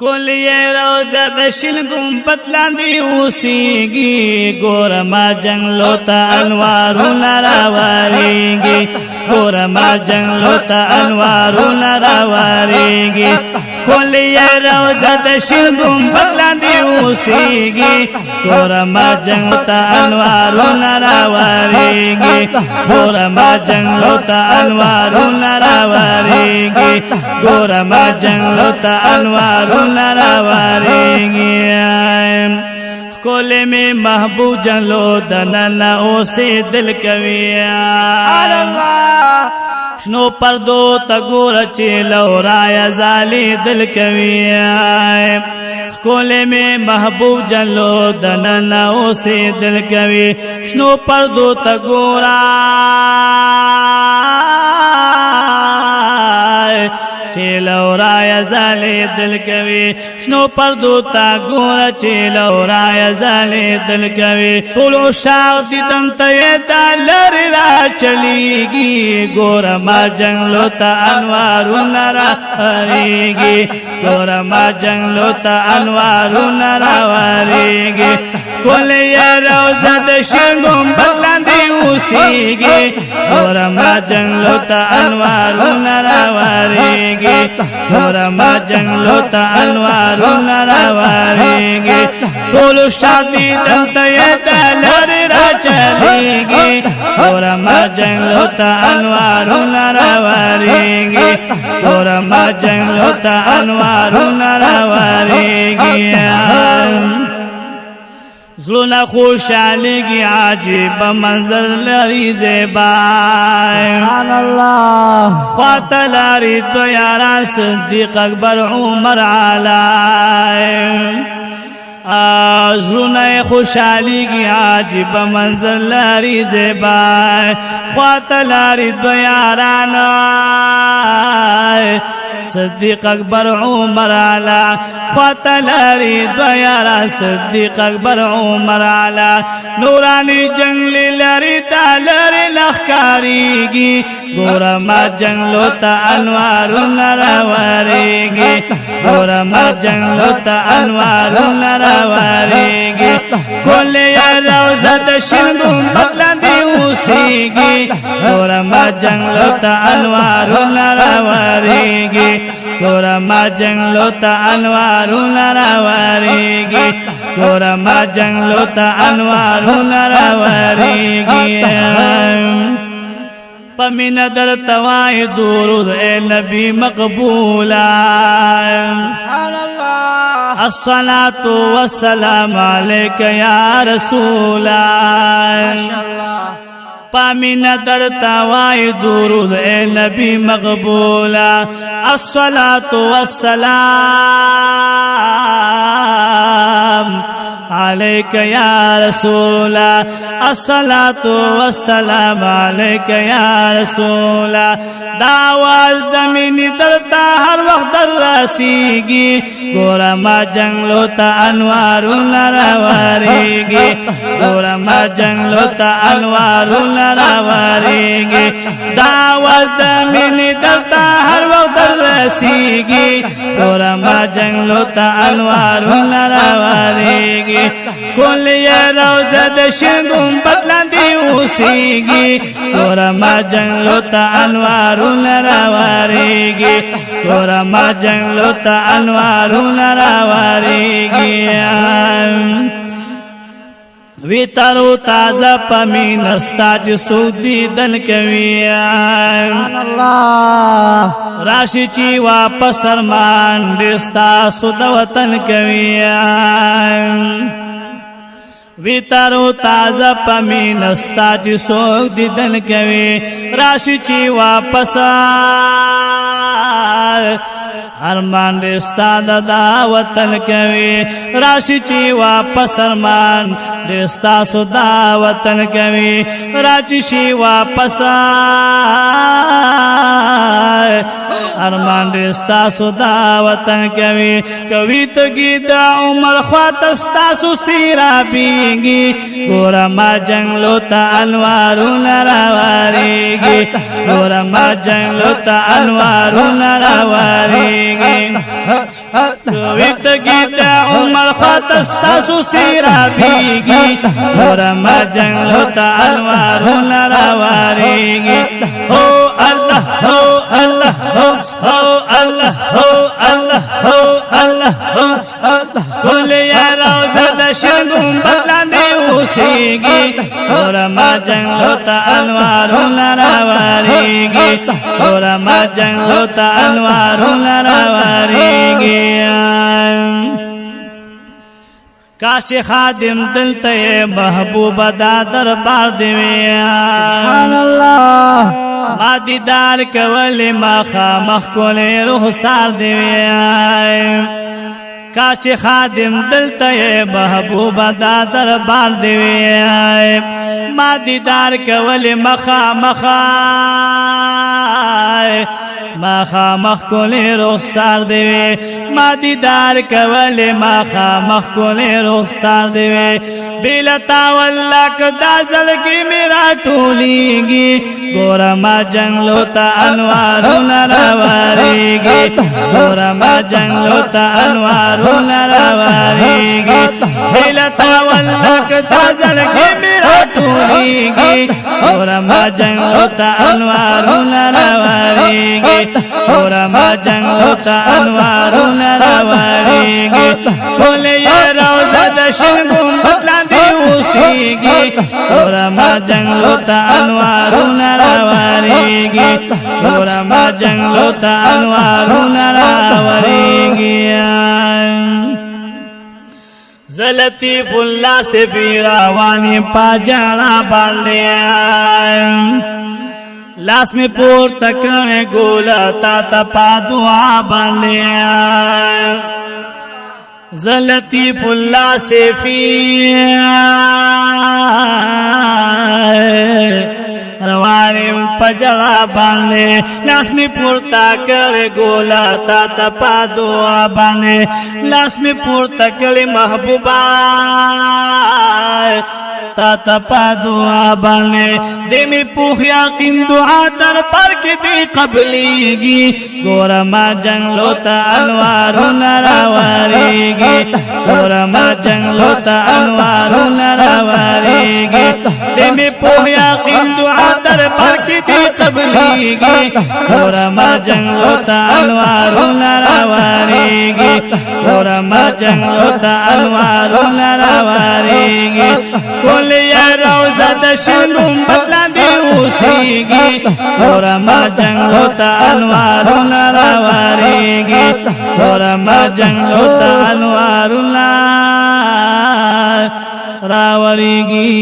کلیه روزه د شین ګمبد لاندې اوسېږي ګوره ما جنګلو ته انوارونه راوارېږي ګوره ما جنګلو ته انوارونه راوارېږي کلیه روزه د شین ګمبد لاندې اوسېږي ګوره ما جنګلو ته انوارونه راوارېږي ګوره ما جنګلو ته انوارونه راوارېږي ګوره ما جنګلو ته انوارونه راوارېږي کولې می محبوب جنلو دننا اوسې دل کوي شنو پردو تا ګوره چې لورای زالي دل کوي کولې می محبوب جنلو دننا اوسې دل کوي شنو پردو تا ګوره چیلورای زالی دل کوي شنو پردو تا ګوره چیلورای زالی دل کوي ټولو شاغ دیدن ته دا لرې را چلیږي ګوره ما جنګلو ته انوارونه راوارېږي ګوره ما جنګلو ته انوارونه راوارېږي ښکلې روضه د شین ګمبد لاندې اوسېږي ګوره ما جنګلو ته انوارونه راوارېږي ګوره ما جنګلو ته انوارونه راوارېږي ټولو شادي دلته یې د لرې راچلیږي ګوره ما جنګلو ته انوارونه راوارېږي ګوره ما جنګلو ته انوارونه راوارېږي زلونا خوشحالگی عجیب منظر لری زیبا سبحان اللہ خواتا لاری تو یارا صدیق اکبر عمر علی زلونا خوشحالگی عجیب منظر لری زیبا خواتا لاری تو یارا صدیق اکبر عمر علی خواطلاری دویارا صدیق اکبر عمر علی نورانی جنگلی لری تالری لخکاریگی گورا ما جنگلو تا انوارون راوارېږي گورا ما جنگلو تا انوارون راوارېږي کلی روضه د شین ګمبد لاندې اوسېږي گورا ما جنگلو تا انوارون راوارېږي ګوره ما جنګلو ته انوارونه راوارېږي ګوره ما جنګلو ته انوارونه راوارېږي په مینه درته وایي درود ای نبي مقبوله الصلاة والسلام عليك يا رسول پامین درتا وای درود اے نبی مقبولا الصلاة والسلام عليك يا رسول الصلاة والسلام عليك يا رسول دعواز دمینی درتا ہر وقت در رسیگی گورا ما جنگلو تا انوارون راوارېږي گورا ما جنگلو تا انوارون راوارېږي دعواز دمینی درتا ہر وقت در رسیگی گورا ما جنگلو تا انوارون راوارېږي کلی روضه د شین ګمبد لاندې اوسېږي ګوره ما جنګلو ته انوارونه راوارېږي ګوره ما جنګلو ته انوارونه راوارېږي وی تارو تازه پمین استا چې څوک دیدن کوي راشي چې واپس ارمان ډېر ستاسو د وطن کوي وی تارو تازه پمین استا چې څوک دیدن کوي راشي چې واپس ارمان رستا دا وطن کوي راشي چې واپس ارمان رستا سودا وطن کوي راشي چې واپس ارمان رستاسو دا وطن کوي کوي تگی دا عمر خوات استاسو سیرا بیگی گورا ما جنگلو تا انوارو نراواریگی گورا ما جنگلو تا انوارو نراواریگی کوي تگی دا عمر خوات استاسو سیرا بیگی گورا ما جنگلو تا انوارو نراواریگی ہو اللہ ہو اللہ ہو اللہ ہو اللہ ہو اللہ ہو کل یا روزہ دشن گنبد لاندے اوسیگی گورا ما جنگلو تا انوارو نراواریگی گورا ما جنگلو تا انوارو نراواریگی کاش خادم دلتے محبوب دا دربار دیویان اللہ ما دیدار کولی ما خامخ کولی روح سار دیویان کاش خادم دلتے محبوب دا دربار دیویان ما دیدار کولی ما خامخ ما خامخ کولی رخسار دیوی ما دیدار کولی ما خامخ کولی رخسار دیوی بیلتا واللہ کدا زلگی میرا ٹولیگی گورا ما جنگلو تا انوارو نراواریگی گورا ما جنگلو تا انوارو نراواریگی بیلتا واللہ کدا زلگی میرا ٹولیگی گورا ما جنگلو تا انوارو نراواریگی گورا ما جنگلو تا انوارو نراواریگی کولے یا روزہ دشن گنبد لاندے اوسیگی گورا ما جنگلو تا انوارو نراواریگی گورا ما جنگلو تا انوارو نراواریگی زلطیف اللہ سے فی راوانی پا جانا باندیاں لاس میں پور تکنے گولا تا تا پا دعا باندیاں زلطیف اللہ سے فی روانی پجلا باندے لاس میں پورتا کرے گولا تا تا پا دعا باندے لاس میں پورتا کرے محبوبہ تا تا پا دعا باندے دے میں پوخ یقین دعا در پر کی دی قبلیگی گورا ما جنگلو تا انوارو نراواریگی گورا ما جنگلو تا انوارو نراواریگی دے میں پوخ یقین دعا در پر کی دی قبلیگی گورا ما جنگلو تا انوارو نراواریگی گورا ما جنگلو تا انوارو نراواریگی کولے یا روزہ دشن گنبد لاندے اوسیگی گورا ما جنگلو تا انوارو نراواریگی گورا ما جنگلو تا انوارو نراواریگی